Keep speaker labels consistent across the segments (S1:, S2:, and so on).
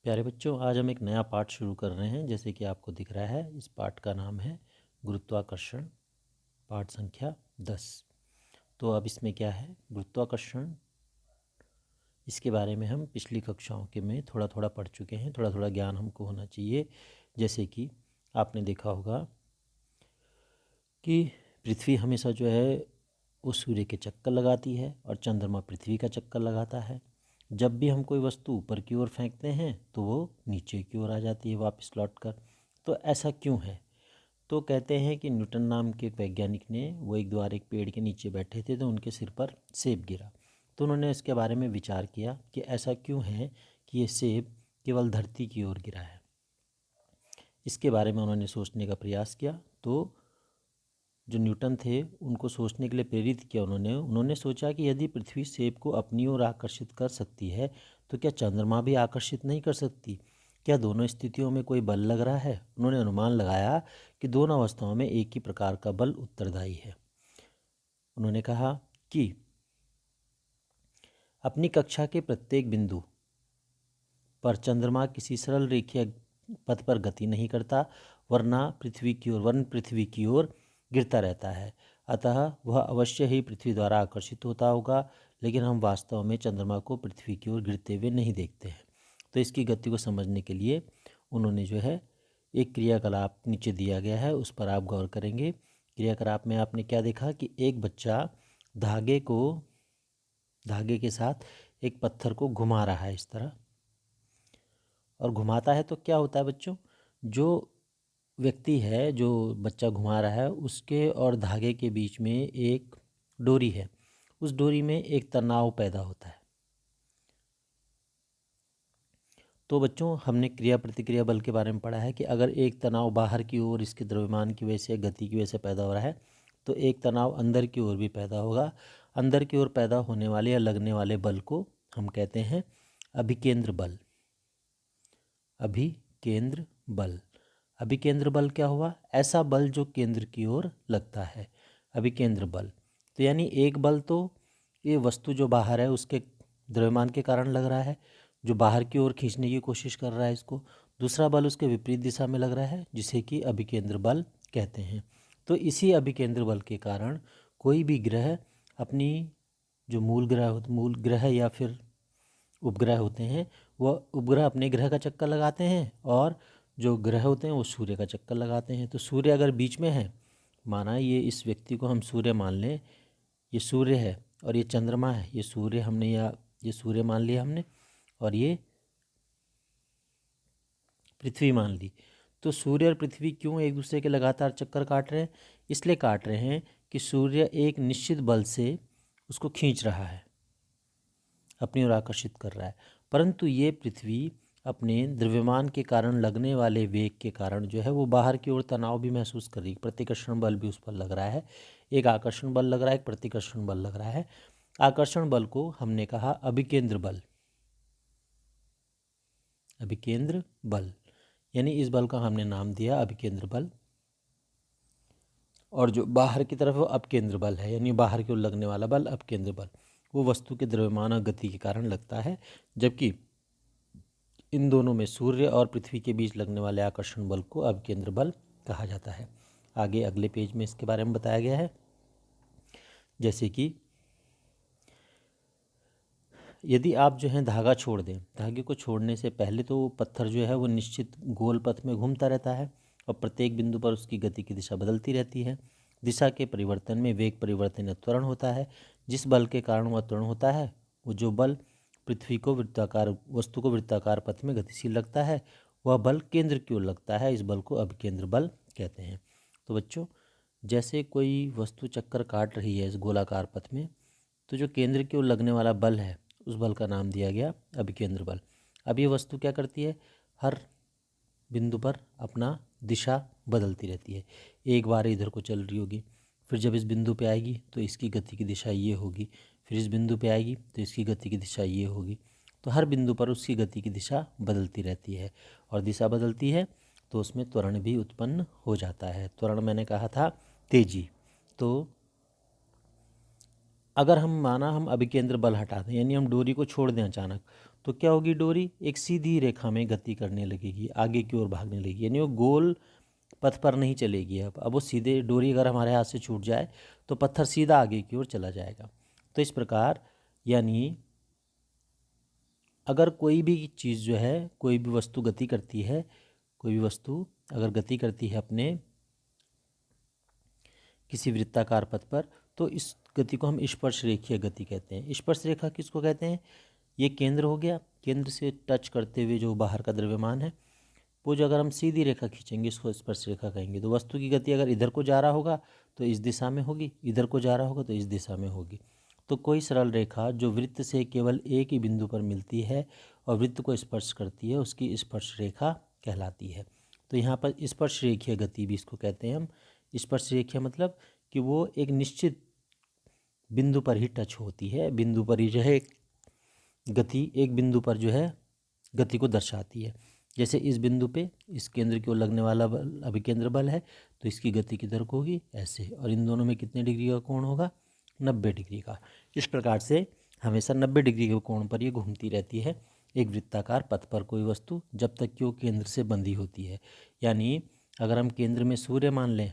S1: प्यारे बच्चों, आज हम एक नया पाठ शुरू कर रहे हैं। जैसे कि आपको दिख रहा है, इस पाठ का नाम है गुरुत्वाकर्षण, पाठ संख्या 10। तो अब इसमें क्या है, गुरुत्वाकर्षण, इसके बारे में हम पिछली कक्षाओं के में थोड़ा थोड़ा पढ़ चुके हैं। थोड़ा थोड़ा ज्ञान हमको होना चाहिए। जैसे कि आपने देखा होगा कि पृथ्वी हमेशा जो है वो सूर्य के चक्कर लगाती है और चंद्रमा पृथ्वी का चक्कर लगाता है। जब भी हम कोई वस्तु ऊपर की ओर फेंकते हैं तो वो नीचे की ओर आ जाती है वापस लौट कर। तो ऐसा क्यों है? तो कहते हैं कि न्यूटन नाम के एक वैज्ञानिक ने, वो एक बार एक पेड़ के नीचे बैठे थे तो उनके सिर पर सेब गिरा। तो उन्होंने इसके बारे में विचार किया कि ऐसा क्यों है कि ये सेब केवल धरती की ओर गिरा है। इसके बारे में उन्होंने सोचने का प्रयास किया। तो जो न्यूटन थे उनको सोचने के लिए प्रेरित किया उन्होंने सोचा कि यदि पृथ्वी सेब को अपनी ओर आकर्षित कर सकती है तो क्या चंद्रमा भी आकर्षित नहीं कर सकती? क्या दोनों स्थितियों में कोई बल लग रहा है? उन्होंने अनुमान लगाया कि दोनों अवस्थाओं में एक ही प्रकार का बल उत्तरदायी है। उन्होंने कहा कि अपनी कक्षा के प्रत्येक बिंदु पर चंद्रमा किसी सरल रेखीय पथ पर गति नहीं करता, वरन पृथ्वी की ओर गिरता रहता है। अतः वह अवश्य ही पृथ्वी द्वारा आकर्षित होता होगा, लेकिन हम वास्तव में चंद्रमा को पृथ्वी की ओर गिरते हुए नहीं देखते हैं। तो इसकी गति को समझने के लिए उन्होंने जो है एक क्रियाकलाप नीचे दिया गया है, उस पर आप गौर करेंगे। क्रियाकलाप में आपने क्या देखा कि एक बच्चा धागे के साथ एक पत्थर को घुमा रहा है इस तरह, और घुमाता है तो क्या होता है बच्चों, जो व्यक्ति है, जो बच्चा घुमा रहा है, उसके और धागे के बीच में एक डोरी है। उस डोरी में एक तनाव पैदा होता है। तो बच्चों, हमने क्रिया प्रतिक्रिया बल के बारे में पढ़ा है कि अगर एक तनाव बाहर की ओर इसके द्रव्यमान की वजह से, गति की वजह से पैदा हो रहा है, तो एक तनाव अंदर की ओर भी पैदा होगा। अंदर की ओर पैदा होने वाले या लगने वाले बल को हम कहते हैं अभिकेंद्र बल। अभिकेंद्र बल। अभिकेंद्र बल क्या हुआ? ऐसा बल जो केंद्र की ओर लगता है, अभिकेंद्र बल। तो यानी एक बल तो ये वस्तु जो बाहर है उसके द्रव्यमान के कारण लग रहा है, जो बाहर की ओर खींचने की कोशिश कर रहा है इसको। दूसरा बल उसके विपरीत दिशा में लग रहा है, जिसे कि अभिकेंद्र बल कहते हैं। तो इसी अभिकेंद्र बल के कारण कोई भी ग्रह अपनी जो मूल ग्रह या फिर उपग्रह होते हैं, वह उपग्रह अपने ग्रह का चक्कर लगाते हैं, और जो ग्रह होते हैं वो सूर्य का चक्कर लगाते हैं। तो सूर्य अगर बीच में है, माना ये इस व्यक्ति को हम सूर्य मान लें, ये सूर्य है और ये चंद्रमा है, ये सूर्य हमने, या ये सूर्य मान लिया हमने, और ये पृथ्वी मान ली। तो सूर्य और पृथ्वी क्यों एक दूसरे के लगातार चक्कर काट रहे हैं? इसलिए काट रहे हैं कि सूर्य एक निश्चित बल से उसको खींच रहा है, अपनी ओर आकर्षित कर रहा है। परंतु ये पृथ्वी अपने द्रव्यमान के कारण, लगने वाले वेग के कारण जो है वो बाहर की ओर तनाव भी महसूस कर रही है। प्रतिकर्षण बल भी उस पर लग रहा है, एक आकर्षण बल लग रहा है, एक प्रतिकर्षण बल लग रहा है। आकर्षण बल को हमने कहा अभिकेंद्र बल। अभिकेंद्र बल यानी इस बल का हमने नाम दिया अभिकेंद्र बल। और जो बाहर की तरफ वो अपकेंद्र बल है, यानी बाहर की ओर लगने वाला बल अपकेंद्र बल, वो वस्तु के द्रव्यमान और गति के कारण लगता है। जबकि इन दोनों में, सूर्य और पृथ्वी के बीच लगने वाले आकर्षण बल को अभिकेंद्र बल कहा जाता है। आगे अगले पेज में इसके बारे में बताया गया है। जैसे कि यदि आप जो है धागा छोड़ दें, धागे को छोड़ने से पहले तो वो पत्थर जो है वो निश्चित गोल पथ में घूमता रहता है, और प्रत्येक बिंदु पर उसकी गति की दिशा बदलती रहती है। दिशा के परिवर्तन में वेग परिवर्तन या त्वरण होता है। जिस बल के कारण वह त्वरण होता है, वो जो बल वस्तु को वृत्ताकार पथ में गतिशील लगता है, वह बल केंद्र की ओर लगता है। इस बल को अभिकेंद्र बल कहते हैं। तो बच्चों, जैसे कोई वस्तु चक्कर काट रही है इस गोलाकार पथ में, तो जो केंद्र की ओर लगने वाला बल है, उस बल का नाम दिया गया अभिकेंद्र बल। अब ये वस्तु क्या करती है? हर बिंदु पर अपना दिशा बदलती रहती है। एक बार इधर को चल रही होगी, फिर जब इस बिंदु पे आएगी तो इसकी गति की दिशा ये होगी, फिर इस बिंदु पे आएगी तो इसकी गति की दिशा ये होगी। तो हर बिंदु पर उसकी गति की दिशा बदलती रहती है, और दिशा बदलती है तो उसमें त्वरण भी उत्पन्न हो जाता है। त्वरण मैंने कहा था तेजी। तो अगर हम माना हम अभिकेंद्र बल हटा दें, यानी हम डोरी को छोड़ दें अचानक, तो क्या होगी, डोरी एक सीधी रेखा में गति करने लगेगी, आगे की ओर भागने लगेगी, यानी वो गोल पथ पर नहीं चलेगी। अब वो सीधे, डोरी अगर हमारे हाथ से छूट जाए तो पत्थर सीधा आगे की ओर चला जाएगा। तो इस प्रकार यानी अगर कोई भी चीज़ जो है, कोई भी वस्तु गति करती है, कोई भी वस्तु अगर गति करती है अपने किसी वृत्ताकार पथ पर, तो इस गति को हम स्पर्श रेखीय गति कहते हैं। स्पर्श रेखा किसको कहते हैं? ये केंद्र हो गया, केंद्र से टच करते हुए जो बाहर का द्रव्यमान है, वो जो अगर हम सीधी रेखा खींचेंगे इसको स्पर्श रेखा कहेंगे। तो वस्तु की गति अगर इधर को जा रहा होगा तो इस दिशा में होगी, इधर को जा रहा होगा तो इस दिशा में होगी। तो कोई सरल रेखा जो वृत्त से केवल एक ही बिंदु पर मिलती है और वृत्त को स्पर्श करती है, उसकी स्पर्श रेखा कहलाती है। तो यहाँ पर स्पर्श रेखीय गति भी इसको कहते हैं हम। स्पर्श रेखीय मतलब कि वो एक निश्चित बिंदु पर ही टच होती है, बिंदु पर ही जो है गति, एक बिंदु पर जो है गति को दर्शाती है। जैसे इस बिंदु पे इस केंद्र की ओर लगने वाला बल अभिकेंद्र बल है, तो इसकी गति किधर को होगी, ऐसे, और इन दोनों में कितने डिग्री का कोण होगा, 90 डिग्री का। इस प्रकार से हमेशा 90 डिग्री के कोण पर ये घूमती रहती है एक वृत्ताकार पथ पर कोई वस्तु, जब तक कि वो केंद्र से बंधी होती है। यानी अगर हम केंद्र में सूर्य मान लें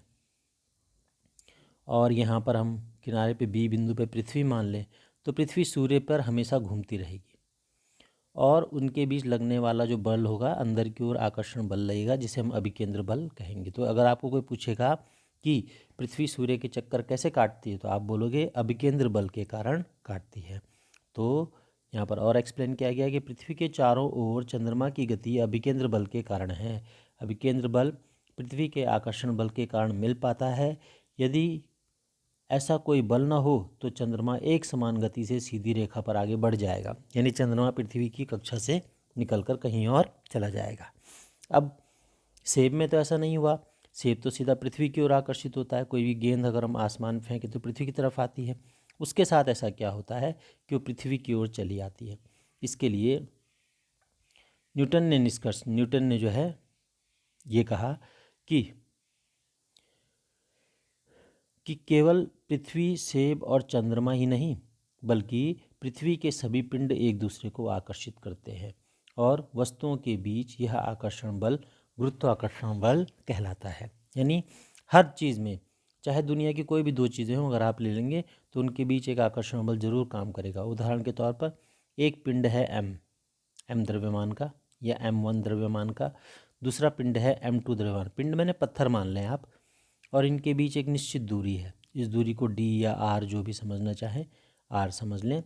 S1: और यहाँ पर हम किनारे पे बी बिंदु पे पृथ्वी मान लें, तो पृथ्वी सूर्य पर हमेशा घूमती रहेगी और उनके बीच लगने वाला जो बल होगा, अंदर की ओर आकर्षण बल लगेगा, जिसे हम अभिकेंद्र बल कहेंगे। तो अगर आपको कोई पूछेगा कि पृथ्वी सूर्य के चक्कर कैसे काटती है, तो आप बोलोगे अभिकेंद्र बल के कारण काटती है। तो यहाँ पर और एक्सप्लेन किया गया कि पृथ्वी के चारों ओर चंद्रमा की गति अभिकेंद्र बल के कारण है। अभिकेंद्र बल पृथ्वी के आकर्षण बल के कारण मिल पाता है। यदि ऐसा कोई बल न हो तो चंद्रमा एक समान गति से सीधी रेखा पर आगे बढ़ जाएगा, यानी चंद्रमा पृथ्वी की कक्षा से निकलकर कहीं और चला जाएगा। अब सेब में तो ऐसा नहीं हुआ, सेब तो सीधा पृथ्वी की ओर आकर्षित होता है। कोई भी गेंद अगर हम आसमान फेंके तो पृथ्वी की तरफ आती है। उसके साथ ऐसा क्या होता है कि वो पृथ्वी की ओर चली आती है। इसके लिए न्यूटन ने जो है ये कहा कि केवल पृथ्वी, सेब और चंद्रमा ही नहीं, बल्कि पृथ्वी के सभी पिंड एक दूसरे को आकर्षित करते हैं और वस्तुओं के बीच यह आकर्षण बल गुरुत्वाकर्षण बल कहलाता है। यानी हर चीज़ में, चाहे दुनिया की कोई भी दो चीज़ें हों, अगर आप ले लेंगे तो उनके बीच एक आकर्षण बल जरूर काम करेगा। उदाहरण के तौर पर एक पिंड है एम द्रव्यमान का या M1 द्रव्यमान का, दूसरा पिंड है M2 द्रव्यमान। पिंड मैंने पत्थर मान लें आप, और इनके बीच एक निश्चित दूरी है। इस दूरी को D या R जो भी समझना चाहें, R समझ लें।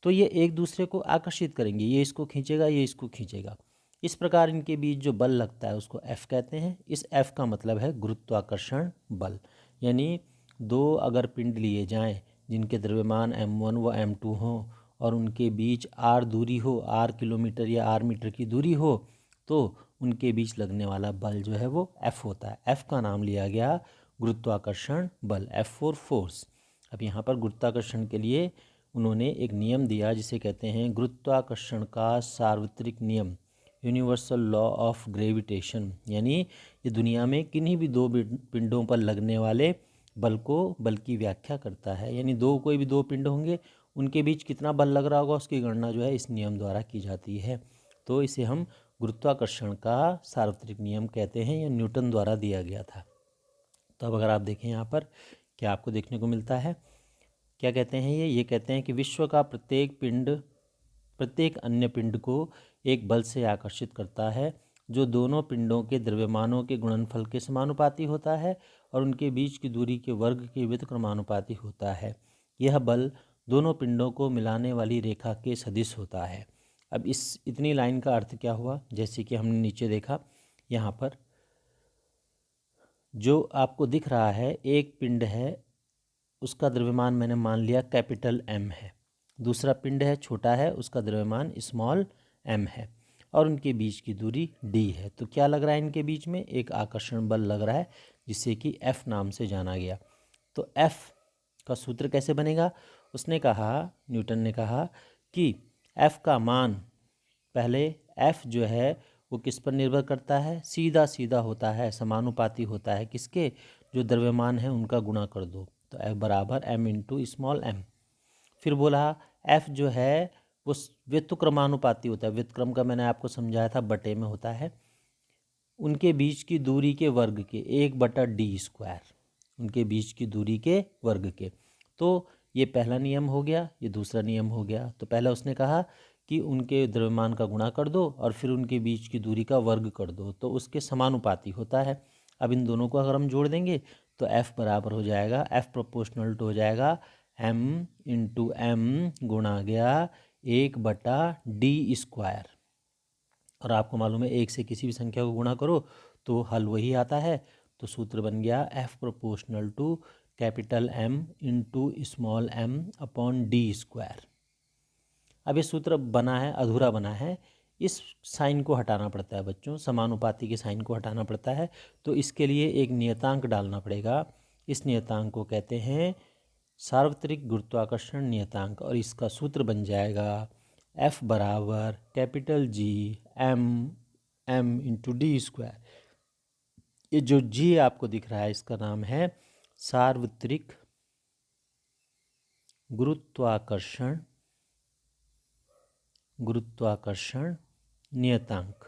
S1: तो ये एक दूसरे को आकर्षित करेंगे, ये इसको खींचेगा, ये इसको खींचेगा। इस प्रकार इनके बीच जो बल लगता है उसको F कहते हैं। इस F का मतलब है गुरुत्वाकर्षण बल। यानी दो अगर पिंड लिए जाएं जिनके द्रव्यमान M1 व M2 हों और उनके बीच R दूरी हो, R किलोमीटर या R मीटर की दूरी हो, तो उनके बीच लगने वाला बल जो है वो F होता है। F का नाम लिया गया गुरुत्वाकर्षण बल, F फॉर फोर्स। अब यहाँ पर गुरुत्वाकर्षण के लिए उन्होंने एक नियम दिया जिसे कहते हैं गुरुत्वाकर्षण का सार्वत्रिक नियम, यूनिवर्सल लॉ ऑफ ग्रेविटेशन। यानी ये दुनिया में किन्हीं भी दो पिंडों पर लगने वाले बल की व्याख्या करता है। यानी कोई भी दो पिंड होंगे, उनके बीच कितना बल लग रहा होगा उसकी गणना जो है इस नियम द्वारा की जाती है। तो इसे हम गुरुत्वाकर्षण का सार्वत्रिक नियम कहते हैं, यह न्यूटन द्वारा दिया गया था। तो अब अगर आप देखें यहाँ पर क्या आपको देखने को मिलता है, क्या कहते हैं ये कहते हैं कि विश्व का प्रत्येक पिंड प्रत्येक अन्य पिंड को एक बल से आकर्षित करता है जो दोनों पिंडों के द्रव्यमानों के गुणनफल के समानुपाती होता है और उनके बीच की दूरी के वर्ग के व्युत्क्रमानुपाती होता है। यह बल दोनों पिंडों को मिलाने वाली रेखा के सदिश होता है। अब इस इतनी लाइन का अर्थ क्या हुआ, जैसे कि हमने नीचे देखा, यहाँ पर जो आपको दिख रहा है एक पिंड है, उसका द्रव्यमान मैंने मान लिया कैपिटल M है। दूसरा पिंड है, छोटा है, उसका द्रव्यमान स्मॉल m है और उनके बीच की दूरी d है। तो क्या लग रहा है इनके बीच में, एक आकर्षण बल लग रहा है जिसे कि F नाम से जाना गया। तो F का सूत्र कैसे बनेगा, उसने कहा, न्यूटन ने कहा कि F का मान, पहले F जो है वो किस पर निर्भर करता है, सीधा सीधा होता है, समानुपाती होता है किसके, जो द्रव्यमान है उनका गुणा कर दो। तो F बराबर M इंटू स्मॉल m। फिर बोला एफ जो है वो व्युत्क्रमानुपाती होता है। व्युत्क्रम का मैंने आपको समझाया था, बटे में होता है उनके बीच की दूरी के वर्ग के 1/d², उनके बीच की दूरी के वर्ग के। तो ये पहला नियम हो गया, ये दूसरा नियम हो गया। तो पहला उसने कहा कि उनके द्रव्यमान का गुणा कर दो और फिर उनके बीच की दूरी का वर्ग कर दो, तो उसके समानुपाती होता है। अब इन दोनों को अगर हम जोड़ देंगे तो F बराबर हो जाएगा, F प्रोपोर्शनल टू हो जाएगा M इंटू एम गुणा गया 1/d²। और आपको मालूम है एक से किसी भी संख्या को गुणा करो तो हल वही आता है। तो सूत्र बन गया F proportional to capital M into small m upon d²। अब ये सूत्र बना है, अधूरा बना है, इस साइन को हटाना पड़ता है बच्चों, समानुपाती के साइन को हटाना पड़ता है। तो इसके लिए एक नियतांक डालना पड़ेगा। इस नियतांक को कहते हैं सार्वत्रिक गुरुत्वाकर्षण नियतांक, और इसका सूत्र बन जाएगा F बराबर capital G m into d²। ये जो G आपको दिख रहा है इसका नाम है सार्वत्रिक गुरुत्वाकर्षण नियतांक।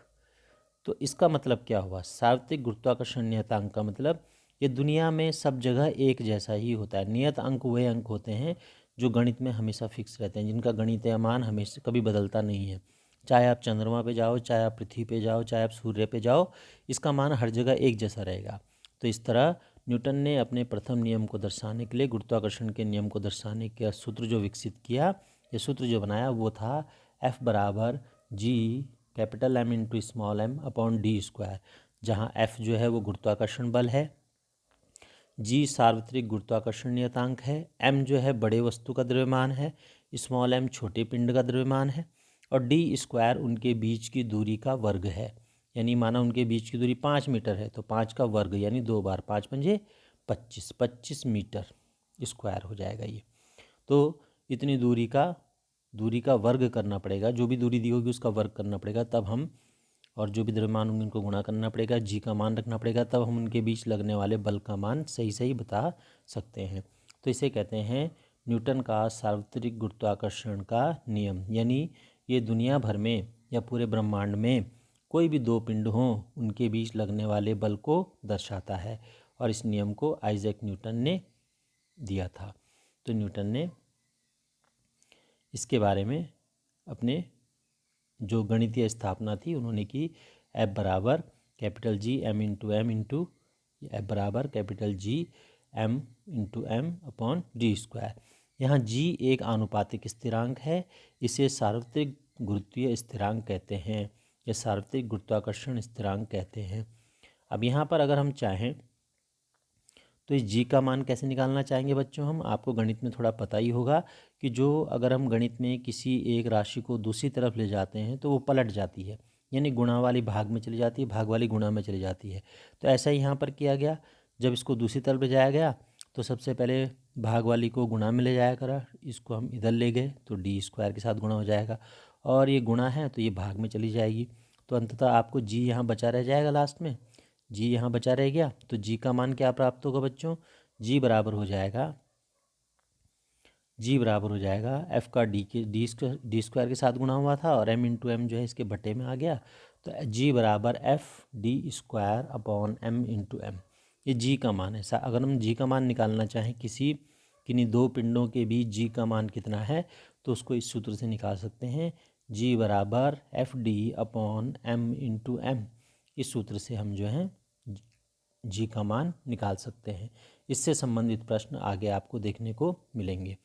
S1: तो इसका मतलब क्या हुआ? सार्वत्रिक गुरुत्वाकर्षण नियतांक का मतलब ये दुनिया में सब जगह एक जैसा ही होता है। नियत अंक वे अंक होते हैं जो गणित में हमेशा फिक्स रहते हैं, जिनका गणितीय मान हमेशा कभी बदलता नहीं है। चाहे आप चंद्रमा पे जाओ, चाहे आप पृथ्वी पे जाओ, चाहे आप सूर्य पे जाओ, इसका मान हर जगह एक जैसा रहेगा। तो इस तरह न्यूटन ने अपने प्रथम नियम को दर्शाने के लिए, गुरुत्वाकर्षण के नियम को दर्शाने का सूत्र जो विकसित किया, ये सूत्र जो बनाया वो था F बराबर G capital M into small m upon d², जहाँ F जो है वो गुरुत्वाकर्षण बल है, G सार्वत्रिक गुरुत्वाकर्षण नियतांक है, M जो है बड़े वस्तु का द्रव्यमान है, स्मॉल m छोटे पिंड का द्रव्यमान है, और d² उनके बीच की दूरी का वर्ग है। यानी माना उनके बीच की दूरी 5 मीटर है तो 5 का वर्ग यानी 2 बार 5 पंजे 25 मीटर स्क्वायर हो जाएगा ये। तो इतनी दूरी का वर्ग करना पड़ेगा, जो भी दूरी दी होगी उसका वर्ग करना पड़ेगा, तब हम, और जो भी द्रव्यमान होंगे उनको गुणा करना पड़ेगा, जी का मान रखना पड़ेगा, तब हम उनके बीच लगने वाले बल का मान सही सही बता सकते हैं। तो इसे कहते हैं न्यूटन का सार्वत्रिक गुरुत्वाकर्षण का नियम। यानी ये दुनिया भर में या पूरे ब्रह्मांड में कोई भी दो पिंड हों उनके बीच लगने वाले बल को दर्शाता है, और इस नियम को आइजैक न्यूटन ने दिया था। तो न्यूटन ने इसके बारे में अपने जो गणितीय स्थापना थी उन्होंने की, F बराबर capital G m into M into F बराबर capital G m into M upon d²। यहाँ G एक आनुपातिक स्थिरांक है, इसे सार्वत्रिक गुरुत्वीय स्थिरांक कहते हैं या सार्वत्रिक गुरुत्वाकर्षण स्थिरांक कहते हैं। अब यहाँ पर अगर हम चाहें तो इस जी का मान कैसे निकालना चाहेंगे बच्चों हम, आपको गणित में थोड़ा पता ही होगा कि जो अगर हम गणित में किसी एक राशि को दूसरी तरफ ले जाते हैं तो वो पलट जाती है, यानी गुणा वाली भाग में चली जाती है, भाग वाली गुणा में चली जाती है। तो ऐसा ही यहाँ पर किया गया, जब इसको दूसरी तरफ ले जाया गया तो सबसे पहले भाग वाली को गुणा में ले जाया करा, इसको हम इधर ले गए तो d² के साथ गुणा हो जाएगा, और ये गुणा है तो ये भाग में चली जाएगी। तो अंततः आपको जी यहाँ बचा रह जाएगा, लास्ट में जी यहाँ बचा रह गया। तो जी का मान क्या प्राप्त होगा बच्चों? जी बराबर हो जाएगा F का d² के साथ गुणा हुआ था और m इंटू एम जो है इसके बटे में आ गया, तो G बराबर F d² upon m into M. ये G का मान है। अगर हम G का मान निकालना चाहें किन्हीं दो पिंडों के बीच G का मान कितना है तो उसको इस सूत्र से निकाल सकते हैं, G बराबर Fd upon m into M. इस सूत्र से हम जो है जी का मान निकाल सकते हैं। इससे संबंधित प्रश्न आगे आपको देखने को मिलेंगे।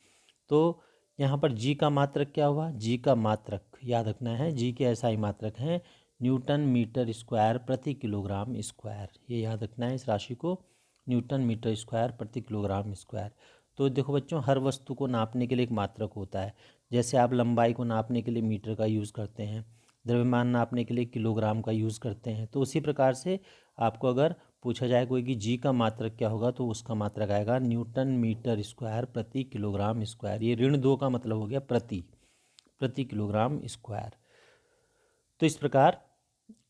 S1: तो यहाँ पर जी का मात्रक क्या हुआ? जी का मात्रक याद रखना है, जी के SI मात्रक हैं न्यूटन मीटर स्क्वायर प्रति किलोग्राम स्क्वायर। ये याद रखना है इस राशि को, न्यूटन मीटर स्क्वायर प्रति किलोग्राम स्क्वायर। तो देखो बच्चों, हर वस्तु को नापने के लिए एक मात्रक होता है। जैसे आप लंबाई को नापने के लिए मीटर का यूज़ करते हैं, द्रव्यमान नापने के लिए किलोग्राम का यूज़ करते हैं, तो उसी प्रकार से आपको अगर पूछा जाए कोई कि जी का मात्रक क्या होगा तो उसका मात्रक आएगा न्यूटन मीटर स्क्वायर प्रति किलोग्राम स्क्वायर। ये ऋण 2 का मतलब हो गया प्रति किलोग्राम स्क्वायर। तो इस प्रकार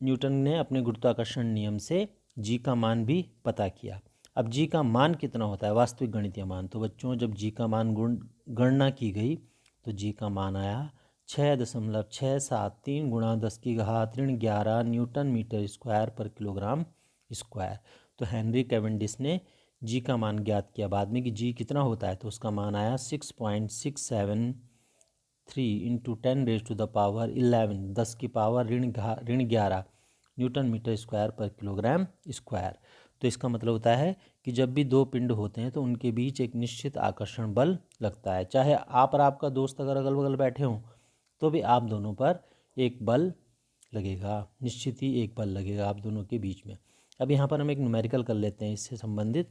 S1: न्यूटन ने अपने गुरुत्वाकर्षण नियम से जी का मान भी पता किया। अब जी का मान कितना होता है, वास्तविक गणितीय मान। तो बच्चों जब जी का मान गणना की गई तो जी का मान आया 6.673 गुणा 10⁻11 न्यूटन मीटर स्क्वायर पर किलोग्राम स्क्वायर। तो हेनरी कैवेंडिश ने जी का मान ज्ञात किया बाद में कि जी कितना होता है, तो उसका मान आया 6.673 इंटू 10⁻11 10⁻11 न्यूटन मीटर स्क्वायर पर किलोग्राम स्क्वायर। तो इसका मतलब होता है कि जब भी दो पिंड होते हैं तो उनके बीच एक निश्चित आकर्षण बल लगता है। चाहे आप और आपका दोस्त अगर अगल बगल बैठे हों तो भी आप दोनों पर एक बल लगेगा, निश्चित ही एक बल लगेगा आप दोनों के बीच में। अब यहाँ पर हम एक न्यूमेरिकल कर लेते हैं इससे संबंधित,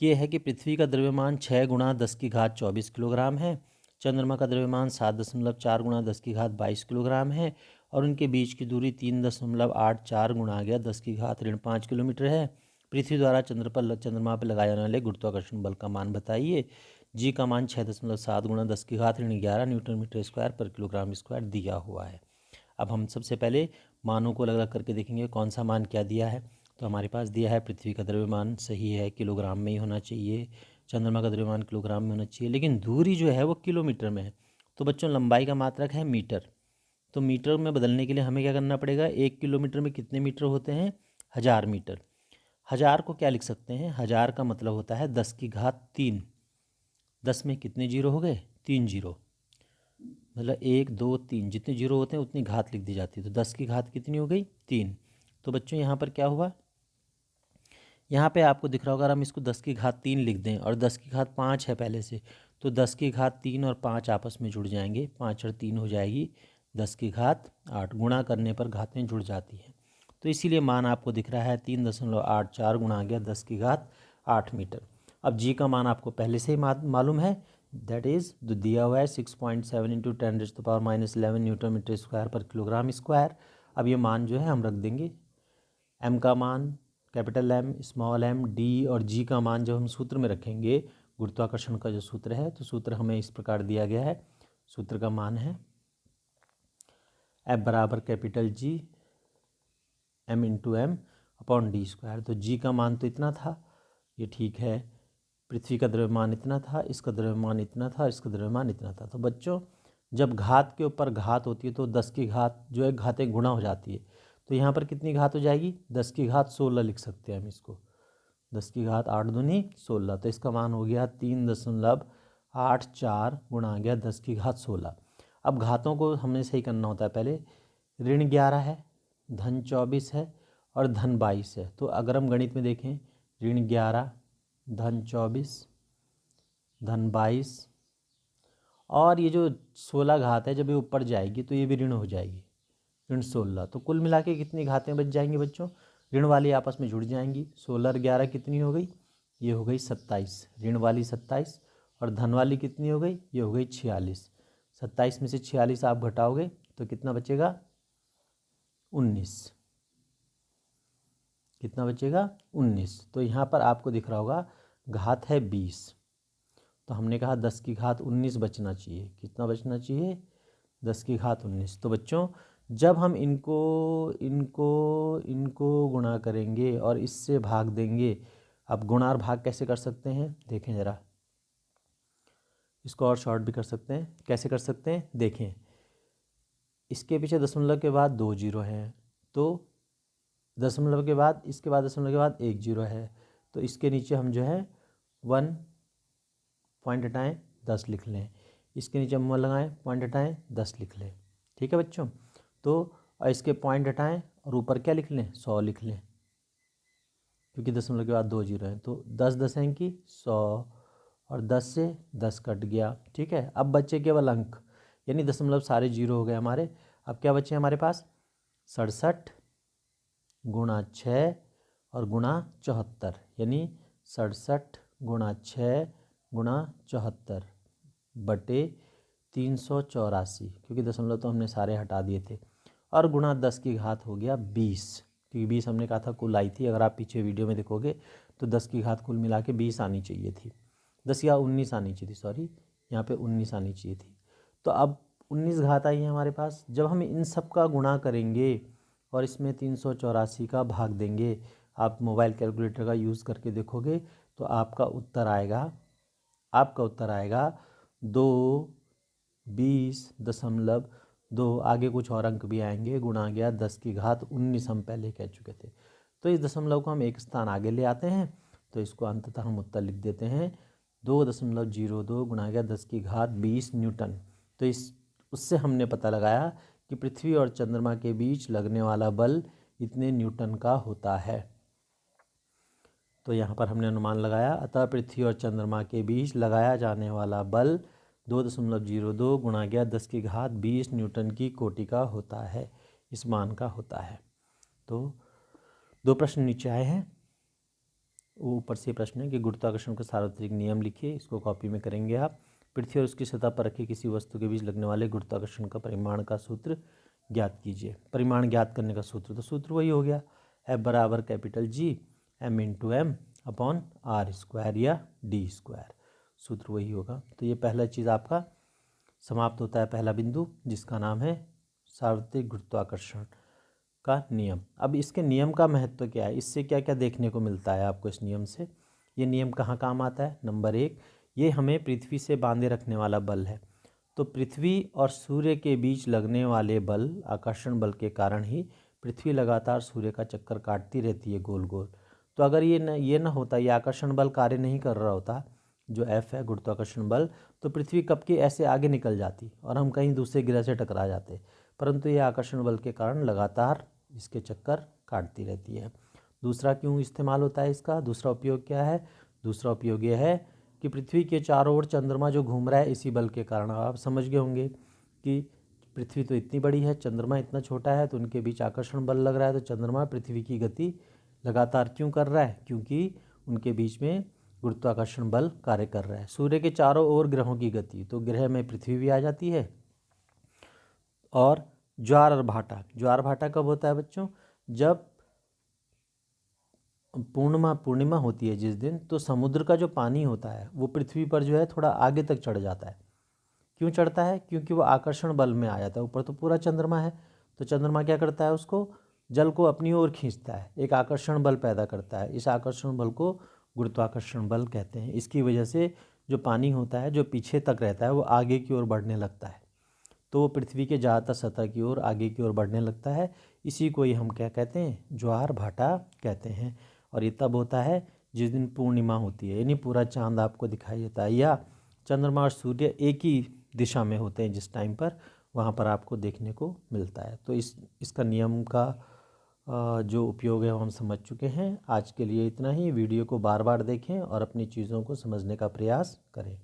S1: कि यह है कि पृथ्वी का द्रव्यमान 6 गुणा 10⁻24 किलोग्राम है, चंद्रमा का द्रव्यमान 7.4 गुणा 10⁻22 किलोग्राम है और उनके बीच की दूरी 3.84 गुणा गया 10⁻5 किलोमीटर है। पृथ्वी द्वारा चंद्रमा पर लगाए जाने वाले गुरुत्वाकर्षण बल का मान बताइए। जी का मान 6.7 गुणा 10⁻11 न्यूटन मीटर स्क्वायर पर किलोग्राम स्क्वायर दिया हुआ है। अब हम सबसे पहले मानों को अलग अलग करके देखेंगे कौन सा मान क्या दिया है। तो हमारे पास दिया है पृथ्वी का द्रव्यमान सही है, किलोग्राम में ही होना चाहिए। चंद्रमा का द्रव्यमान किलोग्राम में होना चाहिए, लेकिन दूरी जो है वो किलोमीटर में है। तो बच्चों लंबाई का मात्रक है मीटर, तो मीटर में बदलने के लिए हमें क्या करना पड़ेगा, 1 किलोमीटर में कितने मीटर होते हैं, 1000 मीटर। 1000 को क्या लिख सकते हैं, 1000 का मतलब होता है 10⁻3। 10 में कितने जीरो हो गए, 3 जीरो, मतलब 1 2 3 जितने जीरो होते हैं उतनी घात लिख दी जाती है। तो 10 की घात कितनी हो गई, 3। तो बच्चों यहाँ पर क्या हुआ, यहाँ पे आपको दिख रहा होगा, अगर हम इसको 10⁻3 लिख दें और 10⁻5 है पहले से, तो 10⁻3 और 5 आपस में जुड़ जाएंगे, 5 और 3 हो जाएगी 10⁻8। गुणा करने पर घातें जुड़ जाती हैं। तो इसीलिए मान आपको दिख रहा है 3.84 गुणा गया 10⁻8 मीटर। अब जी का मान आपको पहले से ही मालूम है, दैट इज़ जो दिया हुआ है 6.7 इंटू 10⁻11 न्यूटन मीटर स्क्वायर पर किलोग्राम स्क्वायर। अब ये मान जो है हम रख देंगे, एम का मान, capital M, small M, D और जी का मान जब हम सूत्र में रखेंगे, गुरुत्वाकर्षण का जो सूत्र है, तो सूत्र हमें इस प्रकार दिया गया है। सूत्र का मान है एफ बराबर capital G M into M upon D square. तो जी का मान तो इतना था, ये ठीक है, पृथ्वी का द्रव्यमान इतना था, इसका द्रव्यमान इतना था, इसका द्रव्यमान इतना था। तो बच्चों जब घात के ऊपर घात होती है तो 10 की घात जो है घातें गुणा हो जाती है। तो यहाँ पर कितनी घात हो जाएगी, 10⁻16 लिख सकते हैं हम इसको, 10⁻8 दूनी 16। तो इसका मान हो गया 3.84 गुणा गया 10⁻16। अब घातों को हमें सही करना होता है, पहले ऋण 11 है, धन 24 है और धन 22 है। तो अगर हम गणित में देखें, ऋण 11 धन 24 धन 22 और ये जो 16 घात है जब ये ऊपर जाएगी तो ये भी ऋण हो जाएगी, ऋण 16। तो कुल मिला के कितनी घातें बच जाएंगी बच्चों, ऋण वाली आपस में जुड़ जाएंगी। 16 और 11 कितनी हो गई, ये हो गई 27, ऋण वाली 27 और धन वाली कितनी हो गई, ये हो गई 46। 27 में से 46 आप घटाओगे तो कितना बचेगा, 19। कितना बचेगा, 19। तो यहाँ पर आपको दिख रहा होगा घात है 20, तो हमने कहा 10⁻19 बचना चाहिए। कितना बचना चाहिए, 10⁻19। तो बच्चों जब हम इनको इनको इनको गुणा करेंगे और इससे भाग देंगे, अब गुणा और भाग कैसे कर सकते हैं देखें ज़रा, इसको और शॉर्ट भी कर सकते हैं। कैसे कर सकते हैं देखें, इसके पीछे दशमलव के बाद 2 जीरो हैं, तो दशमलव के बाद, इसके बाद दशमलव के बाद 1 जीरो है, तो इसके नीचे हम जो है 1 पॉइंट हटाएँ 10 लिख लें, इसके नीचे हम 1 लगाएँ पॉइंट हटाएँ 10 लिख लें। ठीक है बच्चों, तो इसके पॉइंट हटाएँ और ऊपर क्या लिख लें, 100 लिख लें, क्योंकि दशमलव के बाद 2 जीरो हैं। तो 10 10 की 100 और 10 से 10 कट गया। ठीक है, अब बचे केवल अंक, यानी दशमलव सारे जीरो हो गए हमारे। अब क्या बचे हमारे पास, 67 गुणा 6 और गुणा 74, यानी 67 गुणा 6 गुणा 74 बटे 384, क्योंकि दशमलव तो हमने सारे हटा दिए थे, और गुणा 10⁻ हो गया 20, क्योंकि 20 हमने कहा था कुल आई थी। अगर आप पीछे वीडियो में देखोगे तो 10⁻ कुल मिला के 20 आनी चाहिए थी, 10 या 19 आनी चाहिए थी, सॉरी यहाँ पे 19 आनी चाहिए थी। तो अब 19 घात आई है हमारे पास। जब हम इन सब का गुणा करेंगे और इसमें 384 का भाग देंगे, आप मोबाइल कैलकुलेटर का यूज़ करके देखोगे तो आपका उत्तर आएगा 220.2। आगे कुछ और अंक भी आएंगे, गुणा गया 10⁻19 हम पहले कह चुके थे। तो इस दशमलव को हम एक स्थान आगे ले आते हैं, तो इसको अंततः हम उत्तर लिख देते हैं 2.02 गुणा गया 10⁻20 न्यूटन। तो उससे हमने पता लगाया कि पृथ्वी और चंद्रमा के बीच लगने वाला बल इतने न्यूटन का होता है। तो यहाँ पर हमने अनुमान लगाया, अतः पृथ्वी और चंद्रमा के बीच लगाया जाने वाला बल 2.02 गुणा गया 10⁻20 न्यूटन की कोटि का होता है, इस मान का होता है। तो 2 प्रश्न नीचे आए हैं, वो ऊपर से प्रश्न है कि गुरुत्वाकर्षण का सार्वत्रिक नियम लिखिए, इसको कॉपी में करेंगे आप। पृथ्वी और उसकी सतह पर रखे किसी वस्तु के बीच लगने वाले गुरुत्वाकर्षण का परिमाण का सूत्र ज्ञात कीजिए। परिमाण ज्ञात करने का सूत्र, तो सूत्र वही हो गया, F बराबर capital G m/m upon r² या d², सूत्र वही होगा। तो ये पहला चीज़ आपका समाप्त होता है, पहला बिंदु, जिसका नाम है सार्वत्रिक गुरुत्वाकर्षण का नियम। अब इसके नियम का महत्व क्या है, इससे क्या क्या देखने को मिलता है आपको इस नियम से। ये नियम कहाँ काम आता है? नंबर 1, ये हमें पृथ्वी से बांधे रखने वाला बल है। तो पृथ्वी और सूर्य के बीच लगने वाले बल, आकर्षण बल के कारण ही पृथ्वी लगातार सूर्य का चक्कर काटती रहती है गोल गोल। तो अगर ये न होता, ये आकर्षण बल कार्य नहीं कर रहा होता, जो F है गुरुत्वाकर्षण बल, तो पृथ्वी कब के ऐसे आगे निकल जाती और हम कहीं दूसरे ग्रह से टकरा जाते। परंतु ये आकर्षण बल के कारण लगातार इसके चक्कर काटती रहती है। दूसरा क्यों इस्तेमाल होता है इसका, दूसरा उपयोग क्या है? दूसरा उपयोग यह है कि पृथ्वी के चारों ओर चंद्रमा जो घूम रहा है इसी बल के कारण। आप समझ गए होंगे कि पृथ्वी तो इतनी बड़ी है, चंद्रमा इतना छोटा है, तो उनके बीच आकर्षण बल लग रहा है। तो चंद्रमा पृथ्वी की गति लगातार क्यों कर रहा है? क्योंकि उनके बीच में गुरुत्वाकर्षण बल कार्य कर रहा है। सूर्य के चारों ओर ग्रहों की गति, तो ग्रह में पृथ्वी भी आ जाती है। और ज्वार और भाटा, ज्वार भाटा कब होता है बच्चों? जब पूर्णिमा होती है जिस दिन, तो समुद्र का जो पानी होता है वो पृथ्वी पर जो है थोड़ा आगे तक चढ़ जाता है। क्यों चढ़ता है? क्योंकि वो आकर्षण बल में आ जाता है। ऊपर तो पूरा चंद्रमा है, तो चंद्रमा क्या करता है, उसको जल को अपनी ओर खींचता है, एक आकर्षण बल पैदा करता है। इस आकर्षण बल को गुरुत्वाकर्षण बल कहते हैं। इसकी वजह से जो पानी होता है जो पीछे तक रहता है वो आगे की ओर बढ़ने लगता है, तो वो पृथ्वी के ज़्यादातर सतह की ओर आगे की ओर बढ़ने लगता है। इसी को ही हम क्या कहते हैं? ज्वार भाटा कहते हैं। और ये तब होता है जिस दिन पूर्णिमा होती है, यानी पूरा चांद आपको दिखाई देता है, या चंद्रमा और सूर्य एक ही दिशा में होते हैं जिस टाइम पर, वहाँ पर आपको देखने को मिलता है। तो इसका नियम का जो उपयोग है वो हम समझ चुके हैं। आज के लिए इतना ही। वीडियो को बार बार देखें और अपनी चीज़ों को समझने का प्रयास करें।